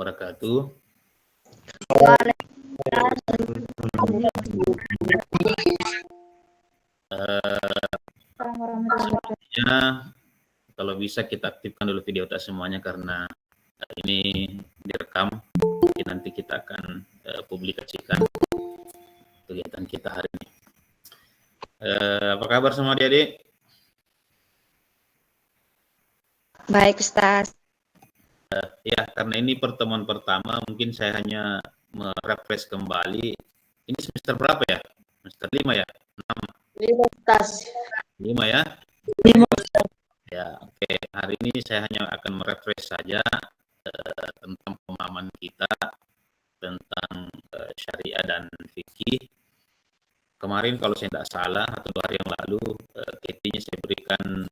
wabarakatuh. Selanjutnya, kalau bisa kita aktifkan dulu video kita semuanya karena ini direkam. Nanti kita akan publikasikan kegiatan kita hari ini. Apa kabar semua adik-adik? Baik, Ustaz. Ya, karena ini pertemuan pertama, mungkin saya hanya merefresh kembali. Ini semester berapa ya? Semester 5 ya? 5, Ustaz. 5 ya? 5. Ya, oke. Hari ini saya hanya akan merefresh saja tentang pemahaman kita tentang syariah dan fikih. Kemarin kalau saya tidak salah atau 2 hari yang lalu, KT-nya saya berikan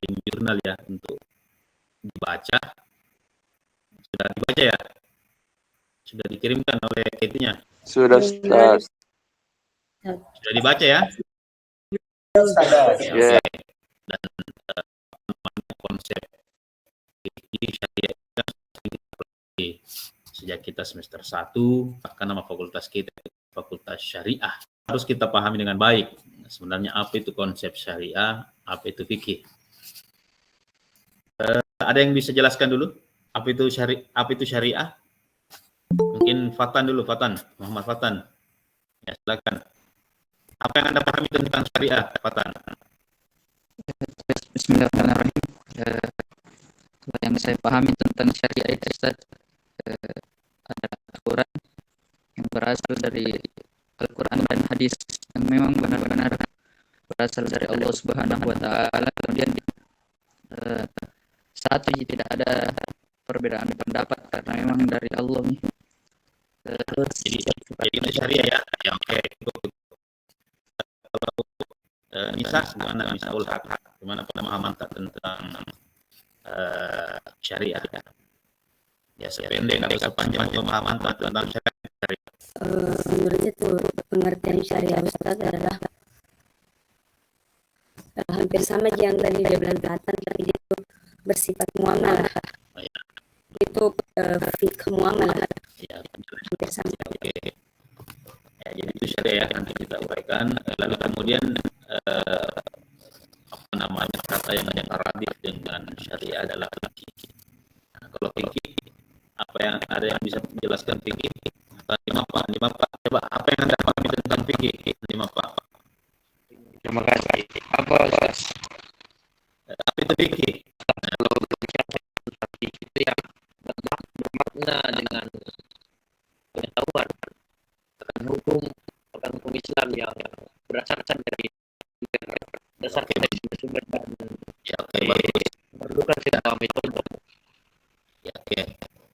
link jurnal ya untuk dibaca. Sudah dibaca ya? Sudah dikirimkan oleh KT-nya? Sudah, Ustaz. Sudah dibaca ya? Ya. Oke. Dan konsep fikih syariah sejak kita semester 1, bahkan nama fakultas kita Fakultas Syariah. Harus kita pahami dengan baik. Sebenarnya apa itu konsep syariah, apa itu fikih. Ada yang bisa jelaskan dulu? Apa itu syariah? Mungkin Fatan dulu, Muhammad Fatan. Ya, silakan. Apa yang Anda pahami tentang syariah, Fatan? Bismillahirrahmanirrahim. Yang saya pahami tentang syariah itu, Ustaz, ada aturan yang berasal dari Al-Quran dan hadis yang memang benar-benar berasal dari Allah Subhanahu wa Ta'ala. Kemudian satu, tidak ada perbedaan pendapat karena memang dari Allah nih. Terus Jadi itu syariah ya. Ya, oke. Kalau Nisa, gimana Nisa Ulhaq? Gimana pemahaman tentang syariah? Ya, sependek atau sepanjang pemahaman tentang syariah. Menurut itu pengertian syariah, Ustaz, adalah hampir sama yang tadi dia bilang Fatan, tapi itu bersifat muamalah. Itu fikih muamalah. Ya, Hampir sama. oke. Ya, jadi itu syariah nanti kita uraikan. Lalu kemudian apa namanya kata yang radif dengan syariah adalah fikih. Nah, kalau fikih, apa yang ada yang bisa menjelaskan fikih? Lima Pak. Coba apa yang Anda pahami tentang fikih? 5 Pak. Terima kasih. Apa, Ustaz? Apa itu fikih? Kalau fikih itu yang bermakna dengan pengetahuan akan hukum Islam yang berdasarkan dari dasar sumber dan Ya, oke, bagus. memerlukan segala metode. Ya, oke.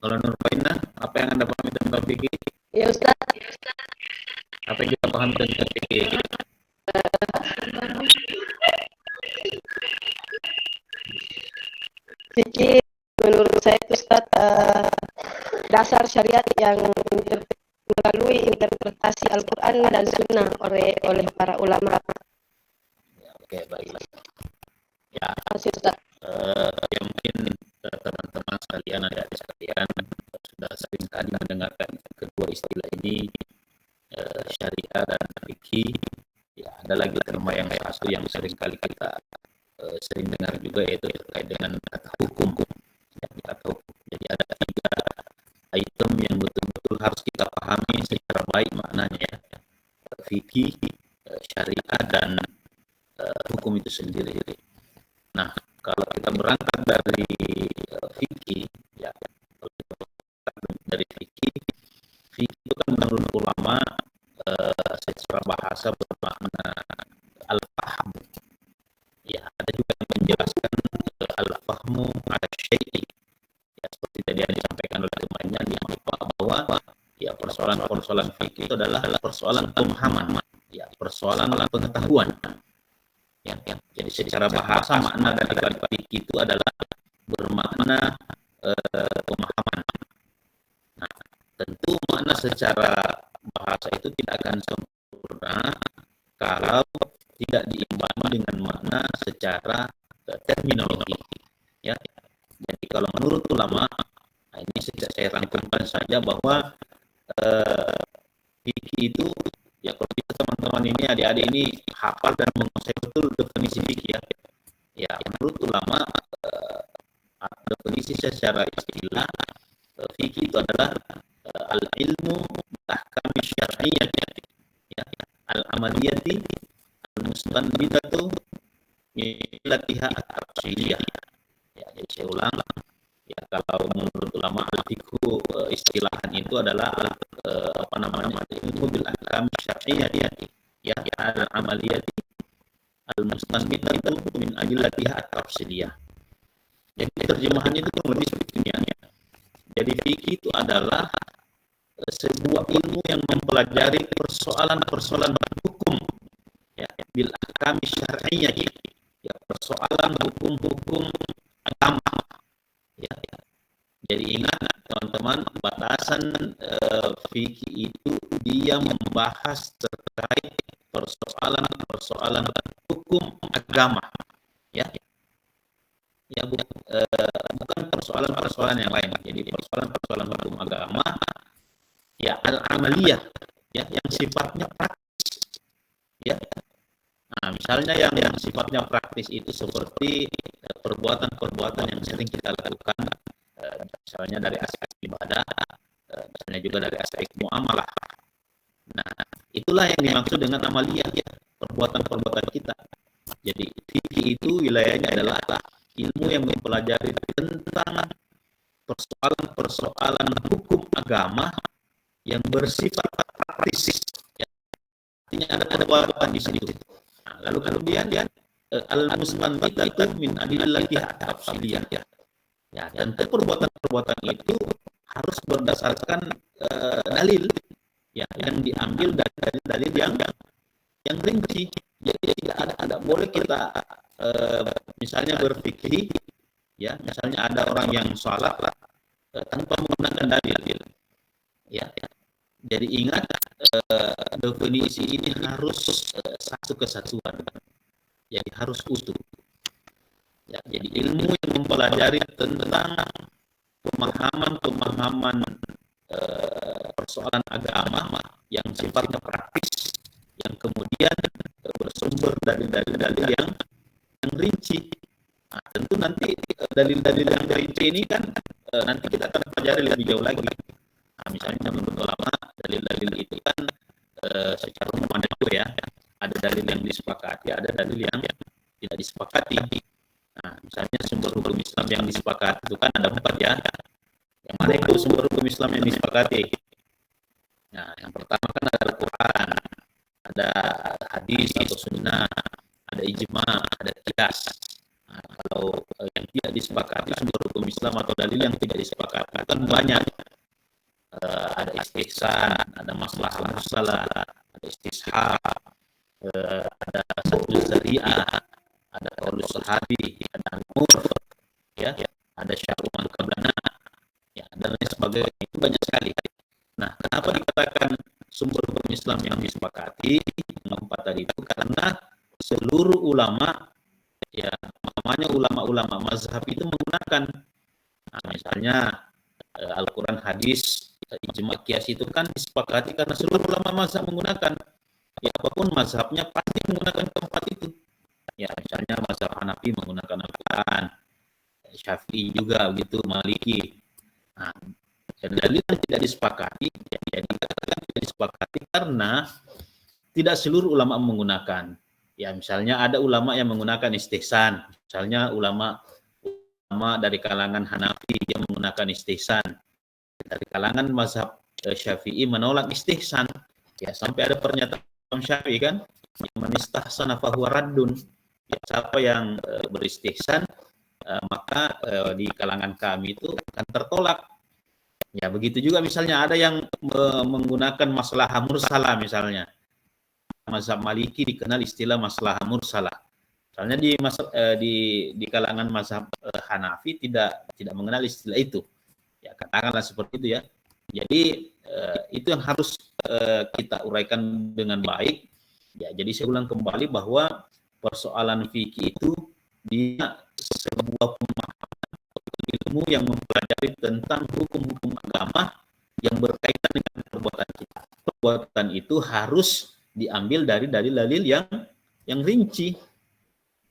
Kalau Nurfaina, apa yang Anda pahami tentang fikih? Ya, Ustaz. Apa yang kita pahami tentang fikih? Fikih menurut saya itu, Ustaz, dasar syariat yang melalui interpretasi Al-Quran dan Sunnah oleh para ulama. Ya, oke, baik. Ya, Masih, Ustaz. ya mungkin teman-teman sekalian, adik-adik sekalian sudah sering kali mendengarkan kedua istilah ini, syariah dan fikih. Ya, ada lagi terma yang satu yang sering kali kita sering dengar juga, yaitu terkait dengan kata hukum. Ya, kata hukum. Jadi ada 3 item yang betul-betul harus kita pahami secara baik maknanya ya. Fikih, syariah dan hukum itu sendiri. Nah, kalau kita berangkat dari fikih, ya, kalau kita berangkat dari fikih itu kan menurut ulama secara bahasa bermakna al-faham. Ya, ada juga yang menjelaskan al-fahmu ala syai'i. Ya, seperti tadi yang disampaikan oleh temannya di bahwa ya persoalan fikih itu adalah persoalan pemahaman, ya, persoalan pengetahuan. Ya, jadi secara bahasa makna dari kalimat fikih itu adalah bermakna pemahaman. Nah, tentu makna secara bahasa itu tidak akan sempurna kalau tidak diimbangi dengan makna secara terminologi. Ya, jadi kalau menurut ulama Nah, ini saya rangkumkan saja bahwa fikih itu ya kalau kita teman-teman ini adik-adik ini hafal dan menguasai betul definisi fikih ya. Ya menurut ulama definisi secara istilah fikih itu adalah al-ilmu ahkam syar'iyyah ya al-amaliyati al-mustanbitatu ilatiha at-tafsiliyah. Ya, jadi saya ulang ya kalau menurut ulama al-fiqhu istilahan itu adalah ilmu bil ahkam syar'iyyah ya al-amaliyati al-mustanbitatu min ajlatiha at-tafsiliyah. Jadi terjemahannya itu kurang lebih seperti ini ya. Jadi fikih itu adalah sebuah ilmu yang mempelajari persoalan-persoalan hukum ya bil ahkam syar'iyyah ya persoalan hukum-hukum agama ya. Jadi ingat teman-teman batasan fikih itu dia membahas terkait persoalan-persoalan hukum agama ya. Ya bukan persoalan-persoalan yang lain. Jadi persoalan-persoalan hukum agama ya al-amaliyah ya yang sifatnya praktis ya. Nah, misalnya yang sifatnya praktis itu seperti perbuatan-perbuatan yang sering kita lakukan misalnya dari aspek ibadah, misalnya juga dari aspek muamalah. Nah, itulah yang dimaksud dengan amaliyah ya, perbuatan-perbuatan kita. Jadi fikih itu wilayahnya adalah ilmu yang mempelajari tentang persoalan-persoalan hukum agama yang bersifat praktis. Ya. Artinya ada perbuatan di situ. Nah, lalu kemudian al-mustanbitatu min adillatiha at-tafsiliyah. Ya, tentu perbuatan-perbuatan itu harus berdasarkan dalil ya yang diambil dari dalil yang rinci. Jadi tidak ada boleh kita misalnya berfikih ya, misalnya ada orang yang sholat tanpa menggunakan dalil ya. Jadi ingat definisi ini harus satu kesatuan, jadi harus utuh ya. Jadi ilmu yang mempelajari tentang pemahaman persoalan agama yang sifatnya praktis yang kemudian bersumber dari dalil-dalil yang rinci. Nah, tentu nanti dalil-dalil yang rinci ini kan nanti kita akan pelajari lebih jauh lagi. Nah, misalnya menurut ulama dalil-dalil itu kan secara umum itu ya, ada dalil yang disepakati, ada dalil yang tidak disepakati. Nah, misalnya sumber hukum Islam yang disepakati itu kan ada 4 ya. Yang mana itu sumber hukum Islam yang disepakati? Nah, yang pertama kan ada Al-Quran, ada hadis atau sunnah, ada ijma, ada qiyas. Nah, kalau yang tidak disepakati sumber hukum Islam atau dalil yang tidak disepakati kan banyak. Ada istihsan, ada maslahah mursala, ada istishab, ada saddu zari'ah, ada qaulus sahabi, ada nur, ya, ada syar'u man qablana, ya, dan lain sebagainya. Itu banyak sekali. Nah, kenapa dikatakan sumber hukum Islam yang disepakati yang 4 tadi itu? Karena seluruh ulama ya, namanya ulama-ulama mazhab itu menggunakan misalnya Al-Quran, hadis, ijma, qiyas itu kan disepakati karena seluruh ulama mazhab menggunakan. Ya, apapun mazhabnya pasti menggunakan keempat itu. Ya, misalnya mazhab Hanafi menggunakan Al-Quran, Syafi'i juga begitu, Maliki. Nah, dan dalil yang tidak disepakati, ya dikatakan tidak disepakati karena tidak seluruh ulama menggunakan. Ya, misalnya ada ulama yang menggunakan istihsan, misalnya ulama dari kalangan Hanafi yang menggunakan istihsan, dari kalangan mazhab Syafi'i menolak istihsan. Ya, sampai ada pernyataan Syafi'i kan, man istahsana fahuwa raddun. Ya, siapa yang beristihsan maka di kalangan kami itu akan tertolak. Ya, begitu juga misalnya ada yang menggunakan maslahah mursalah misalnya. Mazhab Maliki dikenal istilah maslahah mursalah. Misalnya di kalangan mazhab Hanafi tidak mengenal istilah itu. Ya, katakanlah seperti itu ya. Jadi itu yang harus kita uraikan dengan baik. Ya, jadi saya ulang kembali bahwa persoalan fikih itu dia sebuah pemahaman ilmu yang mempelajari tentang hukum-hukum agama yang berkaitan dengan perbuatan kita. Perbuatan itu harus diambil dari dalil-dalil yang rinci.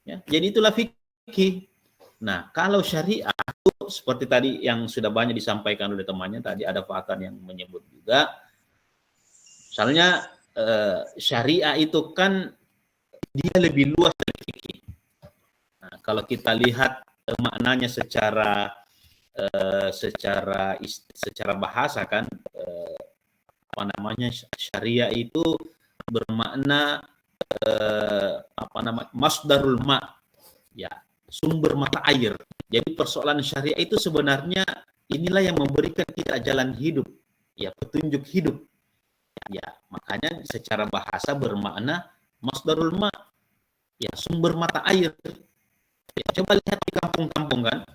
Ya, jadi itulah fikih. Nah, kalau syariah seperti tadi yang sudah banyak disampaikan oleh temannya tadi, ada Fatan yang menyebut juga, misalnya syariah itu kan dia lebih luas dari fikih. Nah, kalau kita lihat maknanya secara bahasa kan, syariah itu bermakna masdarul ma, ya, sumber mata air. Jadi persoalan syariah itu sebenarnya inilah yang memberikan kita jalan hidup, ya, petunjuk hidup. Ya, makanya secara bahasa bermakna masdarul ma, ya, sumber mata air. Ya, coba lihat di kampung-kampung kan.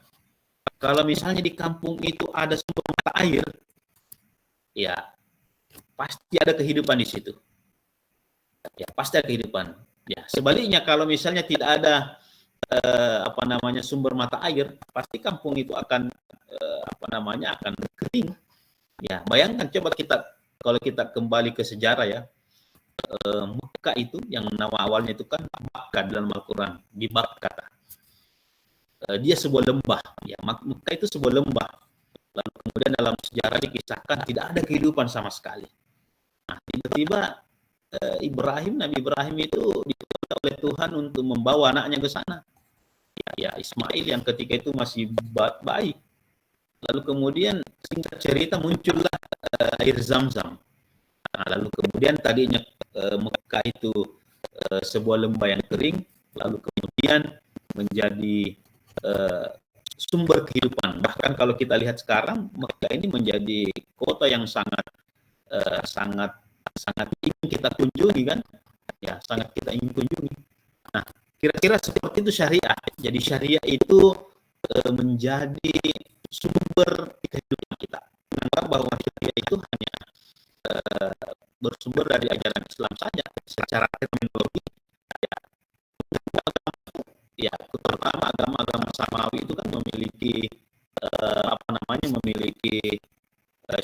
Kalau misalnya di kampung itu ada sumber mata air, ya pasti ada kehidupan di situ. Ya, pasti ada kehidupan. Ya, sebaliknya kalau misalnya tidak ada sumber mata air, pasti kampung itu akan akan kering. Ya, bayangkan coba kalau kita kembali ke sejarah ya, Mekah itu yang nama awalnya itu kan Makkah dalam Al-Quran, di Makkah. Dia sebuah lembah, ya, Mekah itu sebuah lembah. Lalu kemudian dalam sejarah dikisahkan tidak ada kehidupan sama sekali. Nah, tiba-tiba Nabi Ibrahim itu diperintah oleh Tuhan untuk membawa anaknya ke sana. Ya, Ismail yang ketika itu masih bayi. Lalu kemudian singkat cerita muncullah air Zam-Zam. Nah, lalu kemudian tadinya Mekah itu sebuah lembah yang kering, lalu kemudian menjadi sumber kehidupan. Bahkan kalau kita lihat sekarang, Mekah ini menjadi kota yang sangat ingin kita kunjungi kan? Ya, sangat kita ingin kunjungi. Nah, kira-kira seperti itu syariah. Jadi syariah itu menjadi sumber kehidupan kita. Menganggap bahwa syariah itu hanya bersumber dari ajaran Islam saja. Secara terminologi, ya, terutama agama-agama samawi itu kan memiliki memiliki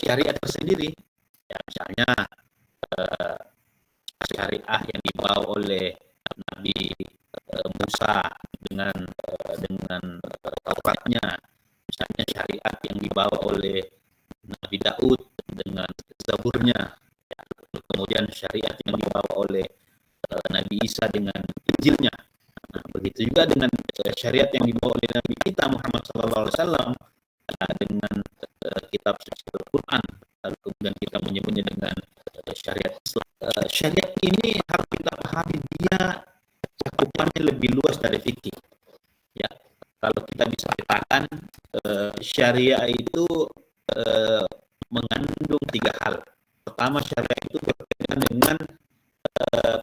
syariat tersendiri. Ya, misalnya syariah yang dibawa oleh Nabi Musa dengan Tauratnya, misalnya syariat yang dibawa oleh Nabi Daud dengan Zaburnya, ya, kemudian syariat yang dibawa oleh Nabi Isa dengan Injilnya. Nah, begitu juga dengan syariat yang dibawa oleh Nabi kita Muhammad SAW dengan kitab suci Al-Quran. Lalu kemudian kita menyebutnya dengan syariat Islam. Syariat ini harus kita pahami, dia cakupannya lebih luas dari fikih. Ya, kalau kita bisa katakan syariah itu mengandung 3 hal. Pertama, syariah itu berkaitan dengan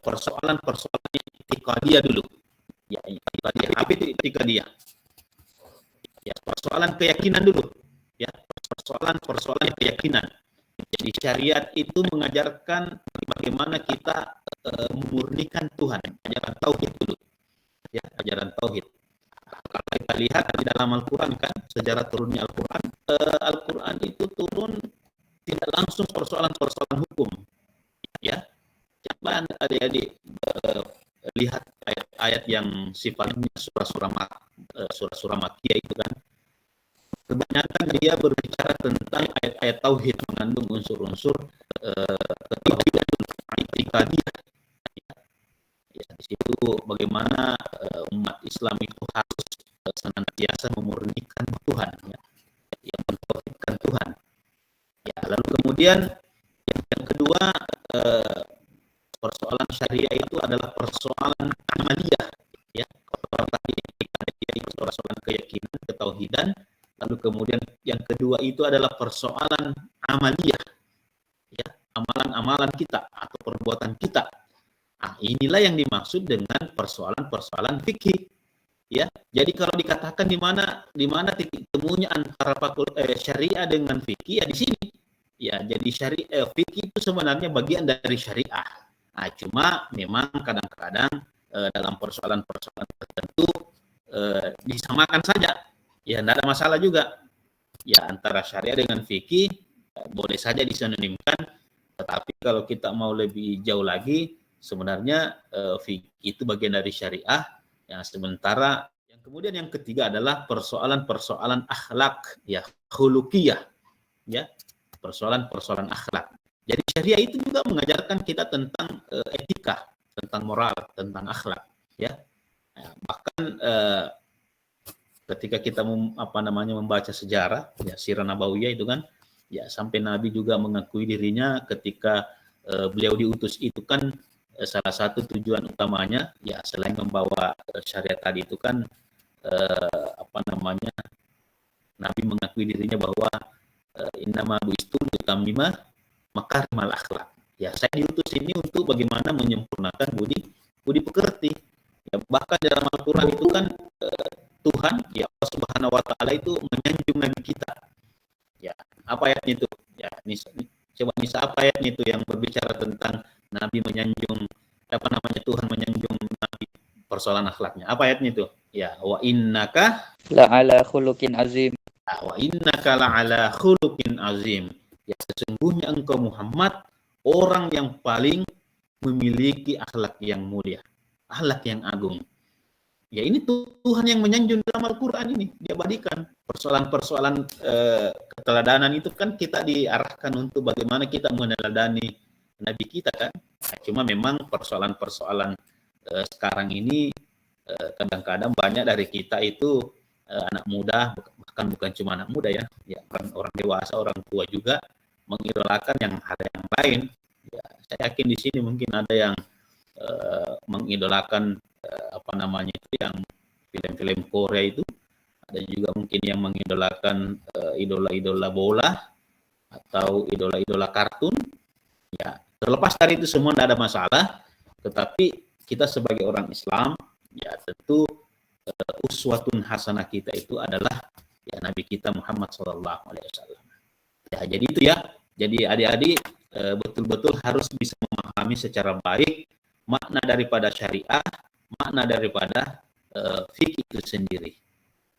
persoalan-persoalan itikadiyah dulu. Ya, itikadiyah. Apa itu itikadiyah? Ya, persoalan keyakinan dulu. Ya, persoalan keyakinan. Jadi syariat itu mengajarkan bagaimana kita memurnikan Tuhan, ajaran tauhid dulu. Ya, ajaran tauhid. Kalau kita lihat di dalam Al-Quran kan, sejarah turunnya Al-Quran, Al-Quran itu turun tidak langsung persoalan-persoalan hukum. Ya, coba adik-adik lihat ayat-ayat yang sifatnya surah-surah Makkiyah itu kan, kebanyakan dia berbicara tentang ayat-ayat tauhid, mengandung unsur-unsur ketauhidan, itikadiyah. Ya, di situ bagaimana umat Islam itu harus senantiasa memurnikan Tuhan, ya, yang mentauhidkan Tuhan. Ya, lalu kemudian yang kedua, persoalan syariah itu adalah persoalan amaliyah. Ya, kalau tadi itu persoalan keyakinan, ketauhidan. Lalu kemudian yang kedua itu adalah persoalan amaliyah, ya, amalan-amalan kita atau perbuatan kita. Nah, inilah yang dimaksud dengan persoalan-persoalan fikih. Ya, jadi kalau dikatakan di mana titik temunya antara syariah dengan fikih, ya di sini. Ya, jadi syariah fikih itu sebenarnya bagian dari syariah. Nah, cuma memang kadang-kadang dalam persoalan-persoalan tertentu disamakan saja. ya tidak ada masalah juga. Ya antara syariah dengan fikih boleh saja disinonimkan, tetapi kalau kita mau lebih jauh lagi, sebenarnya fikih itu bagian dari syariah, yang sementara yang kemudian yang ketiga adalah persoalan-persoalan akhlak, ya khuluqiyah, ya persoalan-persoalan akhlak. Jadi syariah itu juga mengajarkan kita tentang etika, tentang moral, tentang akhlak, ya. Bahkan ketika kita membaca sejarah, ya sirah nabawiyah itu kan, ya sampai Nabi juga mengakui dirinya ketika beliau diutus itu kan, salah satu tujuan utamanya ya selain membawa syariat tadi itu kan Nabi mengakui dirinya bahwa innama buistu utammima makarimal akhlak. Ya, saya diutus ini untuk bagaimana menyempurnakan budi pekerti. Ya, bahkan dalam Al-Qur'an itu kan Tuhan, ya Allah Subhanahu wa taala itu menyanjung nabi kita. Ya, apa ayatnya itu? Ya, coba Nisa, apa ayatnya itu yang berbicara tentang Nabi menyanjung, Tuhan menyanjung Nabi, persoalan akhlaknya. Apa ayatnya itu? Ya, wa innaka la'ala khuluqin azim. Wa innaka la'ala khuluqin azim. Ya, sesungguhnya engkau Muhammad orang yang paling memiliki akhlak yang mulia, akhlak yang agung. Ya, ini Tuhan yang menyanjung dalam Al-Quran ini, diabadikan. Persoalan-persoalan keteladanan itu kan kita diarahkan untuk bagaimana kita meneladani Nabi kita kan. Nah, cuma memang persoalan-persoalan sekarang ini kadang-kadang banyak dari kita itu anak muda, bahkan bukan cuma anak muda ya, orang dewasa, orang tua juga mengidolakan yang ada yang lain. Ya, saya yakin di sini mungkin ada yang mengidolakan yang film-film Korea itu, ada juga mungkin yang mengidolakan idola-idola bola atau idola-idola kartun. Ya, terlepas dari itu semua tidak ada masalah, tetapi kita sebagai orang Islam ya tentu uswatun hasanah kita itu adalah ya Nabi kita Muhammad SAW. Ya, jadi itu ya. Jadi adik-adik betul-betul harus bisa memahami secara baik makna daripada syariah, makna daripada fikih itu sendiri.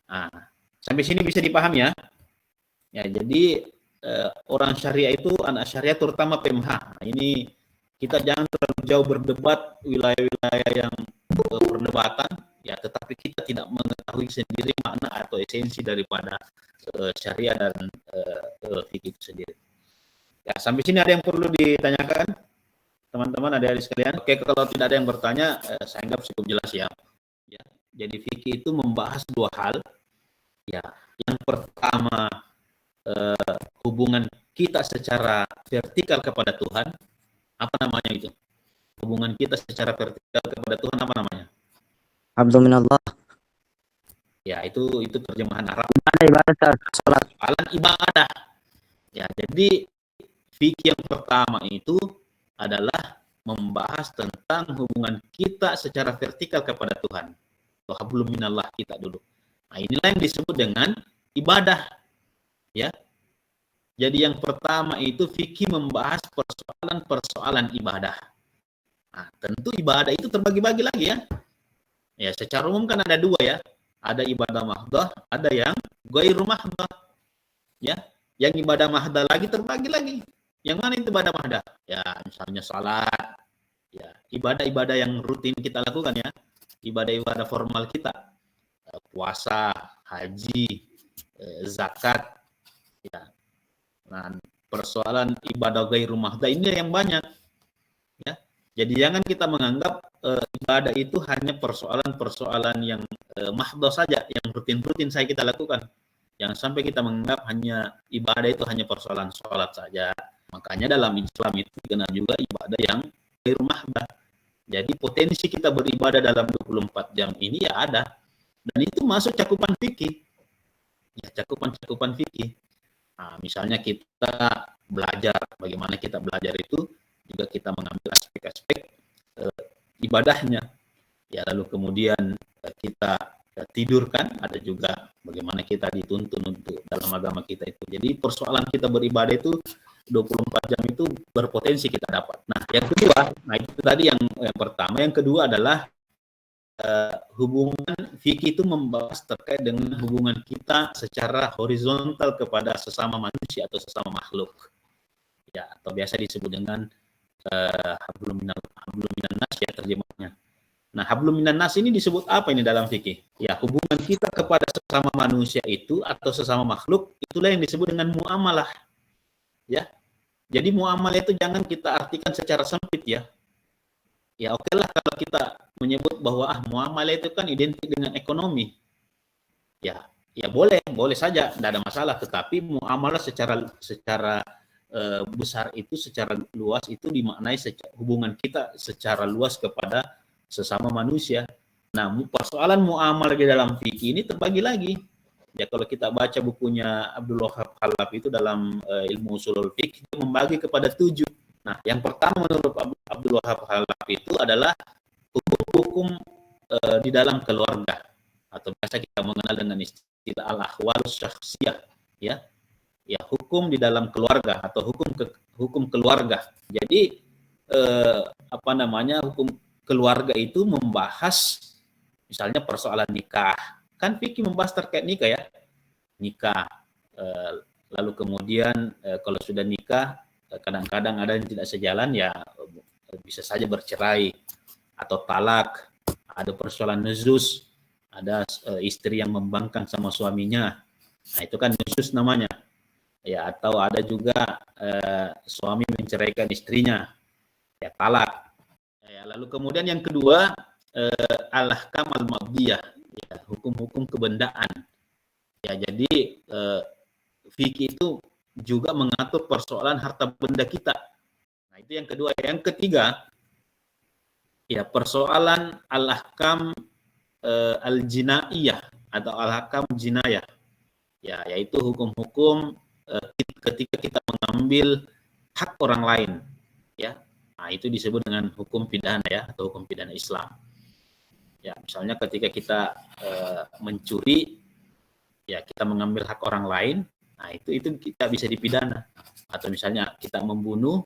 Nah, sampai sini bisa dipahami ya. Ya, jadi orang syariah itu, anak syariah terutama PMH. Nah, ini kita jangan terlalu jauh berdebat wilayah-wilayah yang perdebatan, ya, tetapi kita tidak mengetahui sendiri makna atau esensi daripada syariah dan fikih itu sendiri. Ya, sampai sini ada yang perlu ditanyakan, teman-teman, adik-adik sekalian? Oke, kalau tidak ada yang bertanya, saya anggap cukup jelas ya. Ya, jadi fikih itu membahas dua hal. Ya, yang pertama hubungan kita secara vertikal kepada Tuhan. Apa namanya itu? Hubungan kita secara vertikal kepada Tuhan apa namanya? Abdominallah. Ya, itu terjemahan Arab. Ibadah, salat. Alat ibadah. Ya, jadi fikih yang pertama itu adalah membahas tentang hubungan kita secara vertikal kepada Tuhan. Hablum minallah kita dulu. Nah, inilah yang disebut dengan ibadah. Ya. Jadi yang pertama itu fikih membahas persoalan-persoalan ibadah. Nah, tentu ibadah itu terbagi-bagi lagi ya. Ya, secara umum kan ada dua ya. Ada ibadah mahdah, ada yang ghairu mahdah. Ya, yang ibadah mahdah lagi terbagi lagi. Yang mana itu ibadah mahdah? Ya, misalnya salat. Ya, ibadah-ibadah yang rutin kita lakukan ya. Ibadah-ibadah formal kita. Puasa, haji, zakat. Ya. Nah, persoalan ibadah ghairu mahdah ini yang banyak. Ya. Jadi jangan kita menganggap ibadah itu hanya persoalan-persoalan yang mahdoh saja, yang rutin-rutin saya kita lakukan. Jangan sampai kita menganggap hanya ibadah itu hanya persoalan sholat saja. Makanya dalam Islam itu dikenal juga ibadah yang ghairu mahdah. Jadi potensi kita beribadah dalam 24 jam ini ya ada. Dan itu masuk cakupan fikih. Ya, cakupan fikih. Nah, misalnya kita belajar, bagaimana kita belajar itu juga kita mengambil aspek-aspek ibadahnya. Ya, lalu kemudian kita tidurkan, ada juga bagaimana kita dituntun untuk dalam agama kita itu. Jadi persoalan kita beribadah itu 24 jam itu berpotensi kita dapat. Nah, yang kedua, itu tadi yang pertama, yang kedua adalah hubungan fikih itu membahas terkait dengan hubungan kita secara horizontal kepada sesama manusia atau sesama makhluk, ya, atau biasa disebut dengan hablum minan nas, ya terjemahnya. Nah, hablum minan nas ini disebut apa ini dalam fikih? Ya, hubungan kita kepada sesama manusia itu atau sesama makhluk, itulah yang disebut dengan muamalah. Ya. Jadi muamalah itu jangan kita artikan secara sempit, ya. Ya, oke lah kalau kita menyebut bahwa muamalah itu kan identik dengan ekonomi. Ya, ya boleh saja, tidak ada masalah. Tetapi muamalah secara besar itu, secara luas itu dimaknai hubungan kita secara luas kepada sesama manusia. Nah, persoalan muamalah di dalam fikih ini terbagi lagi. Ya, kalau kita baca bukunya Abdul Wahab Khalaf itu dalam ilmu usulul fiqh, itu membagi kepada 7. Nah, yang pertama menurut Abdul Wahab Khalaf itu adalah hukum-hukum di dalam keluarga, atau biasa kita mengenal dengan istilah al-ahwalus syakhsiyah, ya. Ya, hukum di dalam keluarga atau hukum keluarga. Jadi hukum keluarga itu membahas misalnya persoalan nikah. Kan fikih membahas terkait nikah, ya. Nikah. Lalu kemudian kalau sudah nikah, kadang-kadang ada yang tidak sejalan, ya bisa saja bercerai atau talak. Ada persoalan nuzus, ada istri yang membangkang sama suaminya. Nah, itu kan nuzus namanya. Ya, atau ada juga suami menceraikan istrinya, ya talak. Ya, lalu kemudian yang kedua, al-ahkam al-mabdiyah, ya, hukum-hukum kebendaan. Ya, jadi fikih itu juga mengatur persoalan harta benda kita. Nah, itu yang kedua. Yang ketiga, ya, persoalan al-ahkam al-jinaiyah atau al-ahkam jinayah. Ya, yaitu hukum-hukum ketika kita mengambil hak orang lain, ya. Nah, itu disebut dengan hukum pidana, ya, atau hukum pidana Islam. Ya, misalnya ketika kita mencuri, ya, kita mengambil hak orang lain, nah itu kita bisa dipidana. Atau misalnya kita membunuh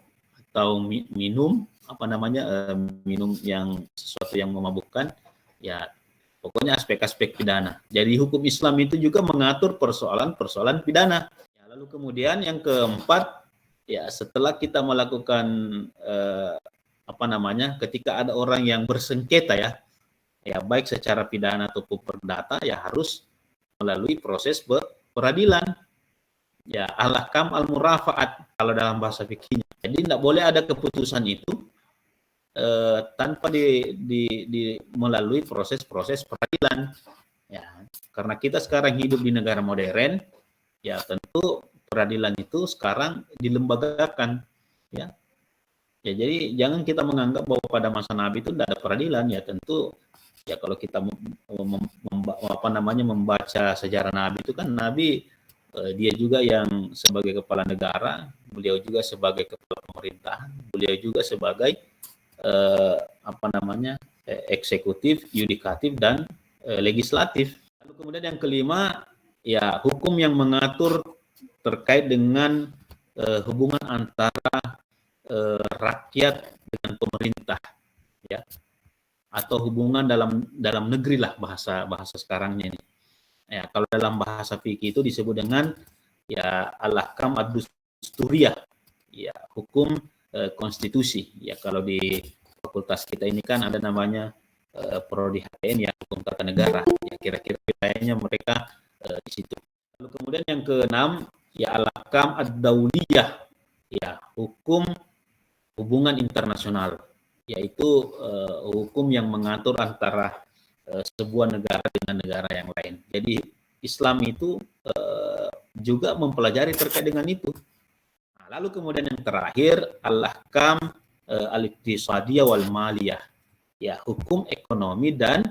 atau minum minum yang sesuatu yang memabukkan, ya, pokoknya aspek-aspek pidana. Jadi hukum Islam itu juga mengatur persoalan pidana. Lalu kemudian yang keempat, ya, setelah kita melakukan ketika ada orang yang bersengketa, ya baik secara pidana ataupun perdata, ya harus melalui proses peradilan. Ya, al-ahkam al-murafaat kalau dalam bahasa fikihnya. Jadi tidak boleh ada keputusan itu tanpa melalui proses-proses peradilan. Ya, karena kita sekarang hidup di negara modern, ya tentu peradilan itu sekarang dilembagakan, ya. Ya, jadi jangan kita menganggap bahwa pada masa Nabi itu tidak ada peradilan. Ya tentu, ya kalau kita membaca sejarah Nabi itu kan Nabi dia juga yang sebagai kepala negara, beliau juga sebagai kepala pemerintahan, beliau juga sebagai eksekutif, yudikatif, dan legislatif. Lalu kemudian yang kelima, ya, hukum yang mengatur terkait dengan hubungan antara rakyat dengan pemerintah, ya, atau hubungan dalam negeri lah bahasa sekarangnya ini. Ya, kalau dalam bahasa fikih itu disebut dengan, ya, al-ahkam ad-dusturiyah, ya, hukum konstitusi. Ya, kalau di fakultas kita ini kan ada namanya prodi HTN, ya, hukum tata negara. Ya, kira-kira wilayahnya mereka di situ. Lalu kemudian yang keenam, ya, al-ahkam ad-dauliyah, ya, hukum hubungan internasional, yaitu hukum yang mengatur antara sebuah negara dengan negara yang lain. Jadi Islam itu juga mempelajari terkait dengan itu. Nah, lalu kemudian yang terakhir, al-ahkam al-iqtisadiyah wal maliyah, ya, hukum ekonomi dan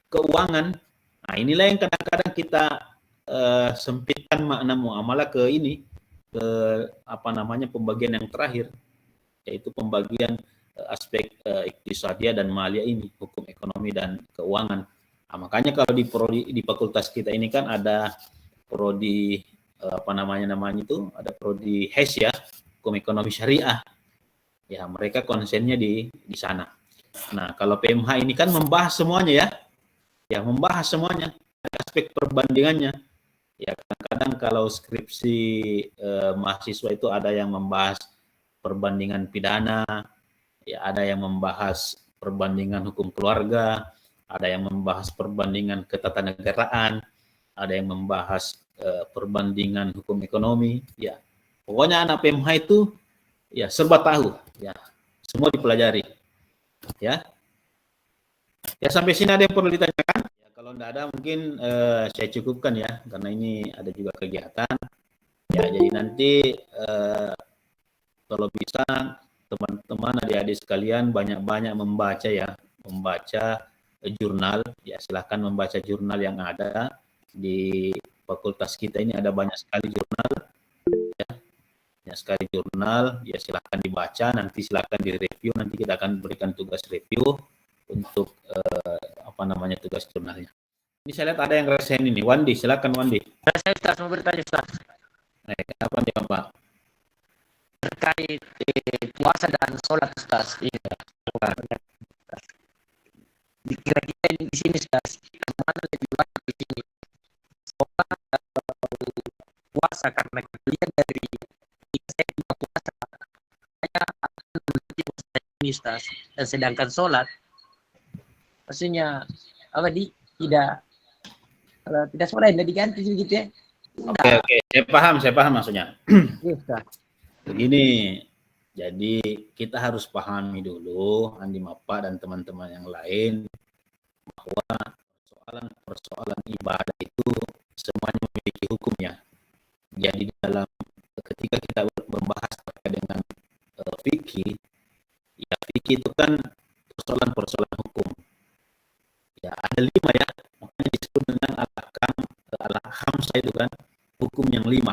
keuangan. Nah, inilah yang kadang-kadang kita sempitkan makna muamalah ke pembagian yang terakhir, yaitu pembagian aspek iqtisadiyah dan maliyah ini, hukum ekonomi dan keuangan. Nah, makanya kalau di fakultas kita ini kan ada prodi ada prodi HES, ya, hukum ekonomi syariah. Ya, mereka konsennya di sana. Nah, kalau PMH ini kan membahas semuanya, ya. ya membahas semuanya, aspek perbandingannya. Ya kadang-kadang kalau skripsi mahasiswa itu ada yang membahas perbandingan pidana, ya ada yang membahas perbandingan hukum keluarga, ada yang membahas perbandingan ketatanegaraan, ada yang membahas perbandingan hukum ekonomi. Ya pokoknya anak PMH itu ya serba tahu, ya semua dipelajari. Ya sampai sini ada yang perlu ditanyakan? Ya, kalau tidak ada mungkin saya cukupkan ya, karena ini ada juga kegiatan. Ya jadi nanti kalau bisa teman-teman adik-adik sekalian banyak-banyak membaca ya, membaca jurnal. Ya silahkan membaca jurnal yang ada di fakultas kita ini, ada banyak sekali jurnal. Ya, banyak sekali jurnal. Ya silahkan dibaca, nanti silahkan direview. Nanti kita akan berikan tugas review untuk tugas jurnalnya. Ini saya lihat ada yang rasain ini. Wandi, silakan Wandi. Saya Ustaz mau bertanya Ustaz. Apa nih Bapak? Terkait puasa dan sholat Ustaz. Iya. Kira-kira di sini Ustaz, mana lebih baik di sini? Sholat atau puasa? Karena kita lihat dari saya cuma puasa, saya akan memiliki puasa ini Ustaz. Dan sedangkan sholat, maksudnya apa tidak sholat tidak diganti begitu ya? Oke, saya paham maksudnya. Iya. Begini, jadi kita harus pahami dulu, Andi Mapa dan teman-teman yang lain, bahwa persoalan ibadah itu semuanya memiliki hukumnya. Jadi ketika kita membahas terkait dengan fikih, ya fikih itu kan persoalan hukum. Ya ada 5 ya, makanya disebut dengan al-khamsah itu kan, hukum yang 5.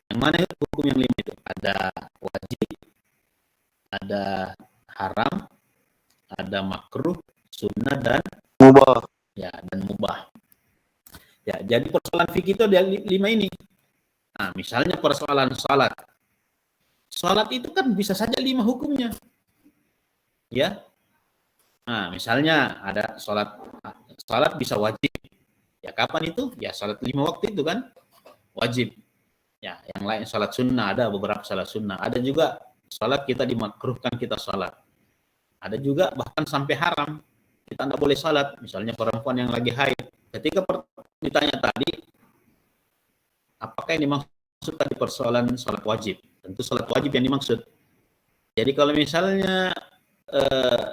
Yang mana itu hukum yang 5 itu? Ada wajib, ada haram, ada makruh, sunnah, dan Mubah. Ya, dan mubah. Ya, jadi persoalan fikih itu ada 5 ini. Nah, misalnya persoalan salat. Salat itu kan bisa saja 5 hukumnya. Ya. Nah, misalnya ada salat bisa wajib. Ya, kapan itu? Ya, salat 5 waktu itu kan wajib. Ya, yang lain salat sunnah, ada beberapa salat sunnah. Ada juga salat kita dimakruhkan kita salat. Ada juga bahkan sampai haram. Kita tidak boleh salat. Misalnya perempuan yang lagi haid. Ketika ditanya tadi, apakah yang dimaksud tadi persoalan salat wajib? Tentu salat wajib yang dimaksud. Jadi kalau misalnya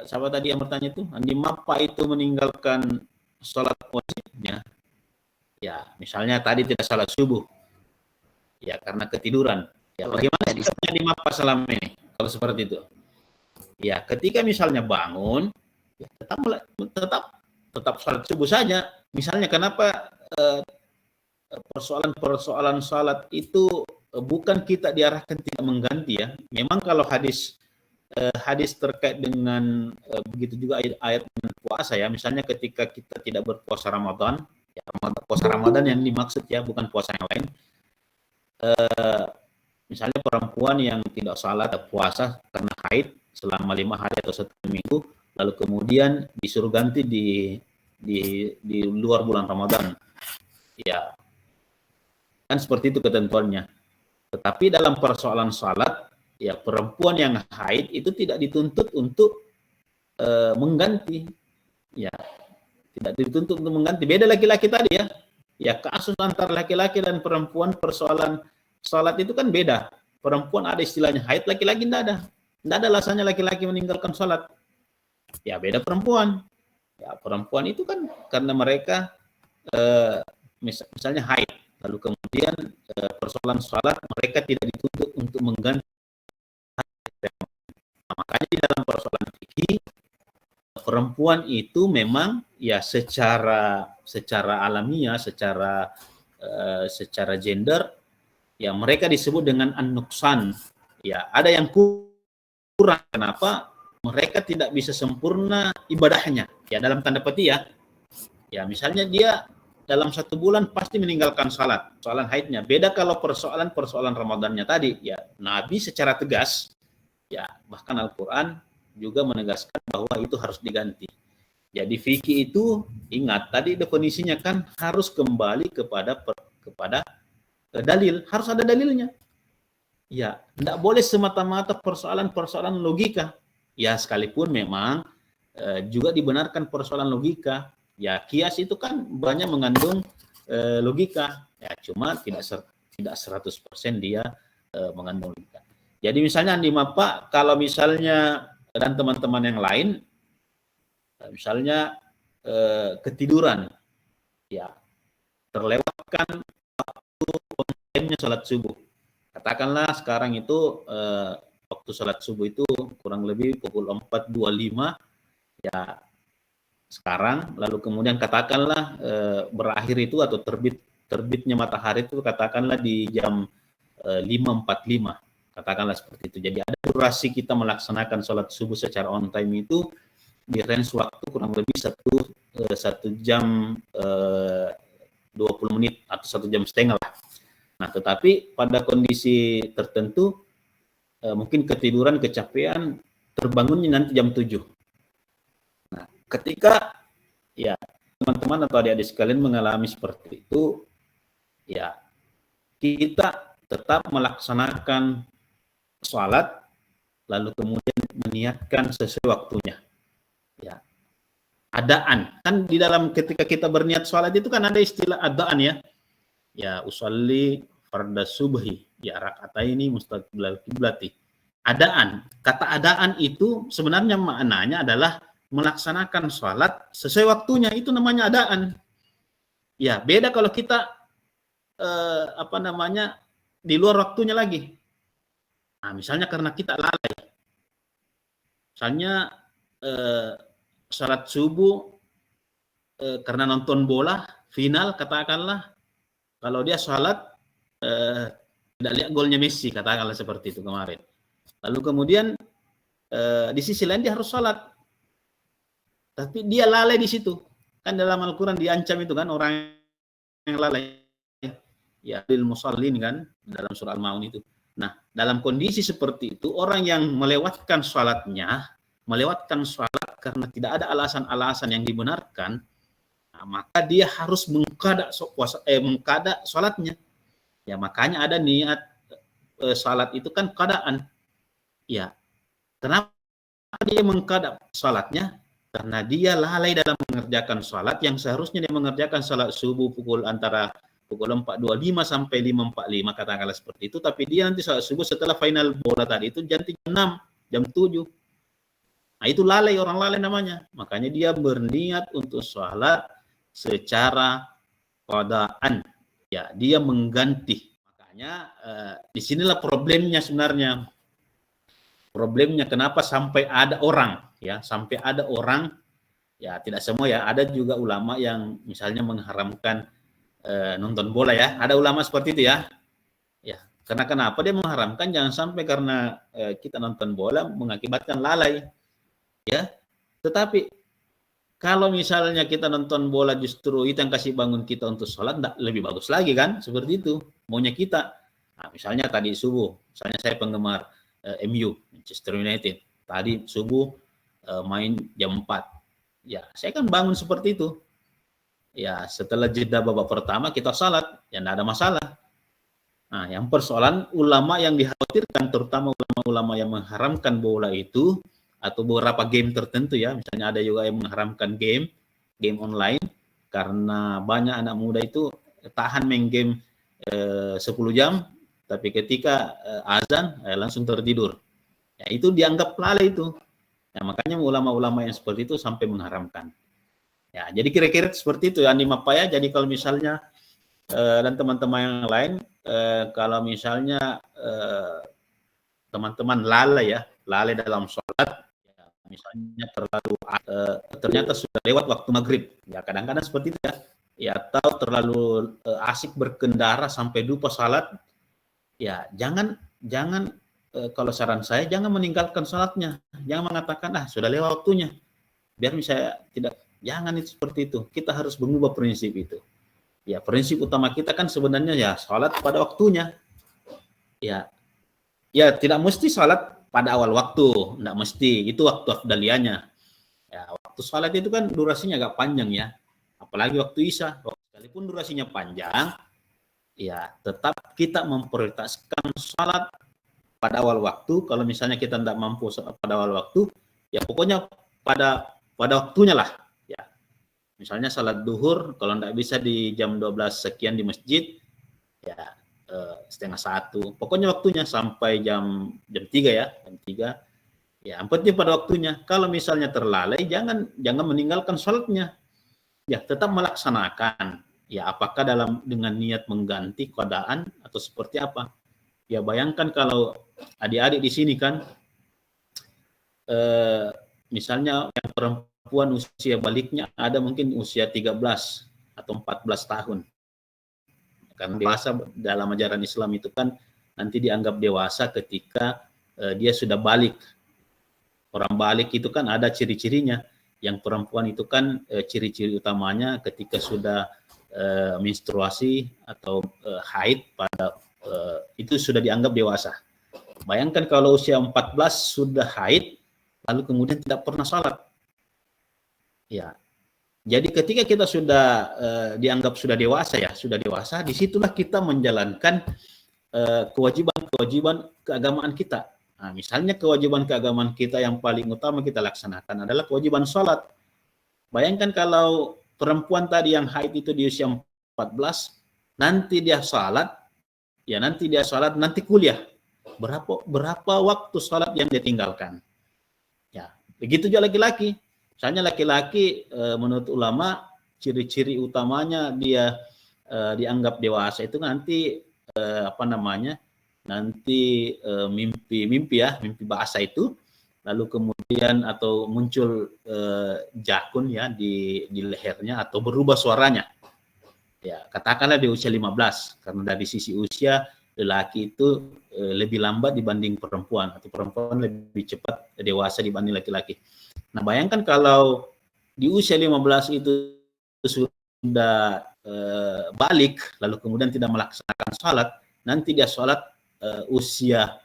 siapa tadi yang bertanya itu, Andi Mapa itu meninggalkan salat wajibnya, ya misalnya tadi tidak salat subuh, ya karena ketiduran. Ya bagaimana sikapnya Andi Mapa selama ini? Kalau seperti itu, ya ketika misalnya bangun, ya tetap salat subuh saja. Misalnya kenapa persoalan salat itu bukan kita diarahkan tidak mengganti ya. Memang kalau hadis terkait dengan begitu juga ayat puasa ya. Misalnya ketika kita tidak berpuasa Ramadan, ya puasa Ramadan yang dimaksud ya, bukan puasa yang lain. Misalnya perempuan yang tidak salat atau puasa karena haid selama 5 hari atau 1 minggu, lalu kemudian disuruh ganti di luar bulan Ramadan. Ya, kan seperti itu ketentuannya. Tetapi dalam persoalan salat, ya perempuan yang haid itu tidak dituntut untuk mengganti. Ya, tidak dituntut untuk mengganti. Beda laki-laki tadi ya. Ya, kasus antara laki-laki dan perempuan persoalan salat itu kan beda. Perempuan ada istilahnya haid, laki-laki tidak ada. Tidak ada alasannya laki-laki meninggalkan salat. Ya, beda perempuan. Ya, perempuan itu kan karena mereka misalnya haid, lalu kemudian persoalan salat mereka tidak dituntut untuk mengganti. Nah, makanya di dalam persoalan fikih perempuan itu memang ya secara alamiah, secara gender ya mereka disebut dengan an-nuqsan. Ya, ada yang kurang. Kenapa? Mereka tidak bisa sempurna ibadahnya. Ya, dalam tanda petik ya. Ya, misalnya dia dalam 1 bulan pasti meninggalkan salat, soalan haidnya. Beda kalau persoalan Ramadannya tadi, ya Nabi secara tegas, ya bahkan Al-Quran juga menegaskan bahwa itu harus diganti. Jadi fikih itu ingat tadi definisinya kan harus kembali kepada dalil, harus ada dalilnya. Ya, tidak boleh semata-mata persoalan-persoalan logika. Ya, sekalipun memang juga dibenarkan persoalan logika. Ya, kias itu kan banyak mengandung logika. Ya, cuma tidak 100% dia mengandung logika. Jadi misalnya Andi Mapa, kalau misalnya dan teman-teman yang lain, misalnya ketiduran, ya terlewatkan waktu onlinenya sholat subuh. Katakanlah sekarang itu waktu sholat subuh itu kurang lebih pukul 4.25 ya sekarang, lalu kemudian katakanlah berakhir itu atau terbitnya matahari itu katakanlah di jam 5.45, katakanlah seperti itu. Jadi ada durasi kita melaksanakan sholat subuh secara on time itu di range waktu kurang lebih 1 jam 20 menit atau 1 jam setengah lah. Nah, tetapi pada kondisi tertentu mungkin ketiduran, kecapean, terbangunnya nanti jam 7. Nah, ketika ya teman-teman atau adik-adik sekalian mengalami seperti itu, ya kita tetap melaksanakan sholat, lalu kemudian meniatkan sesuai waktunya. Ya, adaan kan di dalam ketika kita berniat sholat itu kan ada istilah adaan ya. Ya, usolli farda subhi ya rakataini mustaqbilal qiblati. Adaan. Kata adaan itu sebenarnya maknanya adalah melaksanakan sholat sesuai waktunya, itu namanya adaan. Ya, beda kalau kita di luar waktunya lagi. Nah, misalnya karena kita lalai. Misalnya sholat subuh karena nonton bola final katakanlah, kalau dia sholat tidak lihat golnya Messi katakanlah seperti itu kemarin, lalu kemudian di sisi lain dia harus sholat tapi dia lalai di situ, kan dalam Al-Quran diancam itu kan orang yang lalai ya lil musallin kan dalam surah Al-Maun itu. Nah, dalam kondisi seperti itu orang yang melewatkan sholatnya, melewatkan sholat karena tidak ada alasan-alasan yang dibenarkan, nah, maka dia harus mengqada sholatnya. Ya, makanya ada niat sholat itu kan qadaan. Ya, kenapa dia mengqada sholatnya? Karena dia lalai dalam mengerjakan sholat yang seharusnya dia mengerjakan sholat subuh antara pukul 4.25 sampai 5.45 katakanlah seperti itu, tapi dia nanti sholat subuh setelah final bola tadi itu jam 6, jam 7. Nah, itu lalai, orang lalai namanya. Makanya dia berniat untuk sholat secara qadaan. Ya, dia mengganti. Makanya disinilah problemnya sebenarnya. Problemnya kenapa sampai ada orang, ya, ya tidak semua ya, ada juga ulama yang misalnya mengharamkan nonton bola ya. Ada ulama seperti itu ya. Ya, karena kenapa dia mengharamkan? Jangan sampai karena kita nonton bola mengakibatkan lalai. Ya, tetapi kalau misalnya kita nonton bola justru itu yang kasih bangun kita untuk sholat, lebih bagus lagi kan, seperti itu maunya kita. Nah, misalnya tadi subuh, misalnya saya penggemar MU, Manchester United, tadi subuh main jam 4, ya saya kan bangun seperti itu. Ya, setelah jeda babak pertama kita sholat, ya tidak ada masalah. Nah, yang persoalan ulama yang dikhawatirkan, terutama ulama-ulama yang mengharamkan bola itu, atau beberapa game tertentu ya, misalnya ada juga yang mengharamkan game online, karena banyak anak muda itu tahan main game 10 jam, tapi ketika azan langsung tertidur. Ya, itu dianggap lalai itu. Ya, makanya ulama-ulama yang seperti itu sampai mengharamkan. Ya, jadi kira-kira seperti itu ya Andi Mapaya. Jadi kalau misalnya dan teman-teman yang lain, kalau misalnya teman-teman lalai dalam sholat, misalnya ternyata sudah lewat waktu maghrib, ya kadang-kadang seperti itu ya, atau terlalu asik berkendara sampai lupa salat, ya jangan kalau saran saya jangan meninggalkan salatnya, jangan mengatakan sudah lewat waktunya, biar misalnya jangan itu seperti itu. Kita harus mengubah prinsip itu. Ya, prinsip utama kita kan sebenarnya ya salat pada waktunya. Ya tidak mesti salat pada awal waktu, tidak mesti, itu waktu afdaliyahnya. Ya, waktu sholat itu kan durasinya agak panjang ya, apalagi waktu Isya. Sekalipun durasinya panjang, ya tetap kita memprioritaskan sholat pada awal waktu. Kalau misalnya kita tidak mampu pada awal waktu, ya pokoknya pada waktunya lah. Ya, misalnya sholat duhur, kalau tidak bisa di jam 12 sekian di masjid, ya 12:30. Pokoknya waktunya sampai jam 3 ya, jam 3. Ya, yang penting pada waktunya. Kalau misalnya terlalai, jangan meninggalkan sholatnya. Ya, tetap melaksanakan. Ya, apakah dengan niat mengganti keadaan atau seperti apa? Ya, bayangkan kalau adik-adik di sini kan, misalnya yang perempuan usia baliknya ada mungkin usia 13 atau 14 tahun. Karena dewasa dalam ajaran Islam itu kan nanti dianggap dewasa ketika dia sudah balik. Orang balik itu kan ada ciri-cirinya. Yang perempuan itu kan ciri-ciri utamanya ketika sudah menstruasi atau haid pada itu sudah dianggap dewasa. Bayangkan kalau usia 14 sudah haid lalu kemudian tidak pernah sholat. Ya. Jadi ketika kita sudah dianggap sudah dewasa ya, sudah dewasa, disitulah kita menjalankan kewajiban keagamaan kita. Nah, misalnya kewajiban keagamaan kita yang paling utama kita laksanakan adalah kewajiban sholat. Bayangkan kalau perempuan tadi yang haid itu di usia 14, nanti dia sholat, nanti kuliah. Berapa waktu sholat yang dia tinggalkan? Ya, begitu juga laki-laki. Misalnya laki-laki menurut ulama ciri-ciri utamanya dia dianggap dewasa itu nanti mimpi bahasa itu, lalu kemudian atau muncul jakun ya di lehernya atau berubah suaranya. Ya, katakanlah di usia 15, karena dari sisi usia lelaki itu lebih lambat dibanding perempuan, atau perempuan lebih cepat dewasa dibanding laki-laki. Nah, bayangkan kalau di usia 15 itu sudah balik, lalu kemudian tidak melaksanakan sholat, nanti dia sholat usia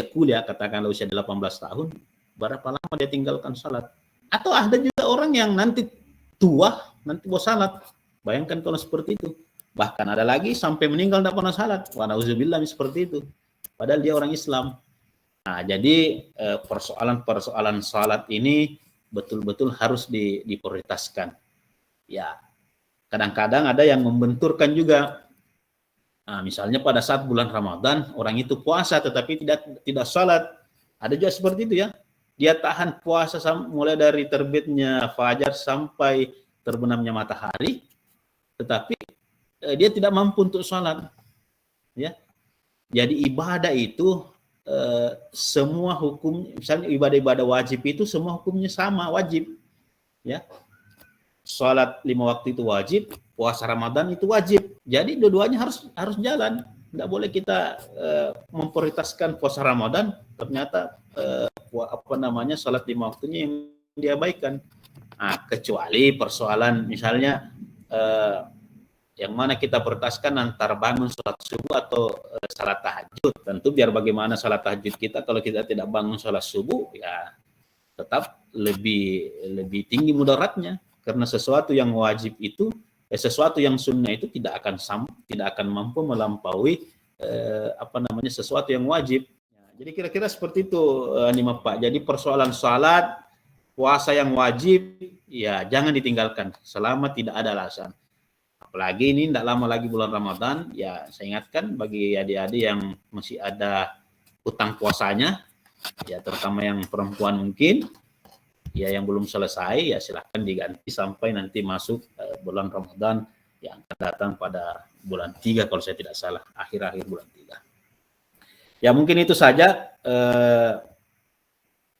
kuliah, katakanlah usia 18 tahun, berapa lama dia tinggalkan sholat? Atau ada juga orang yang nanti tua, nanti mau sholat. Bayangkan kalau seperti itu. Bahkan ada lagi sampai meninggal tidak pernah sholat. Wa na'udzubillah seperti itu. Padahal dia orang Islam. Nah, jadi persoalan sholat ini betul-betul harus diprioritaskan. Ya, kadang-kadang ada yang membenturkan juga. Nah, misalnya pada saat bulan Ramadan, orang itu puasa tetapi tidak sholat. Ada juga seperti itu ya. Dia tahan puasa mulai dari terbitnya fajar sampai terbenamnya matahari, tetapi dia tidak mampu untuk sholat. Ya. Jadi ibadah itu semua hukum, misalnya ibadah-ibadah wajib itu semua hukumnya sama, wajib. Ya. Sholat 5 waktu itu wajib, puasa Ramadan itu wajib. Jadi dua-duanya harus jalan. Tidak boleh kita memprioritaskan puasa Ramadan, ternyata sholat 5 waktunya yang diabaikan. Nah, kecuali persoalan misalnya yang mana kita prioritaskan antara bangun sholat subuh atau sholat tahajud. Tentu biar bagaimana sholat tahajud kita, kalau kita tidak bangun sholat subuh, ya tetap lebih tinggi mudaratnya. Karena sesuatu yang wajib itu, sesuatu yang sunnah itu tidak akan mampu melampaui sesuatu yang wajib. Ya, jadi kira-kira seperti itu Pak. Jadi persoalan salat, puasa yang wajib, ya jangan ditinggalkan selama tidak ada alasan. Apalagi ini tidak lama lagi bulan Ramadan, ya saya ingatkan bagi adik-adik yang masih ada hutang puasanya, ya terutama yang perempuan mungkin, ya yang belum selesai, ya silahkan diganti sampai nanti masuk bulan Ramadan yang akan datang pada bulan 3 kalau saya tidak salah, akhir-akhir bulan 3. Ya mungkin itu saja.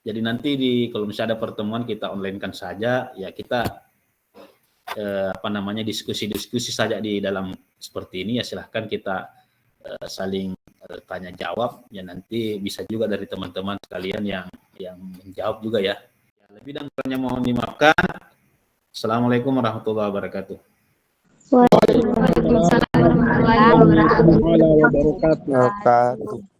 Jadi nanti kalau misalnya ada pertemuan kita online-kan saja, ya kita diskusi-diskusi saja di dalam seperti ini, ya silahkan kita saling tanya jawab, ya nanti bisa juga dari teman-teman sekalian yang menjawab juga ya. Lebih dan kurangnya mohon dimaafkan. Assalamualaikum warahmatullahi wabarakatuh. Waalaikumsalam warahmatullahi wabarakatuh.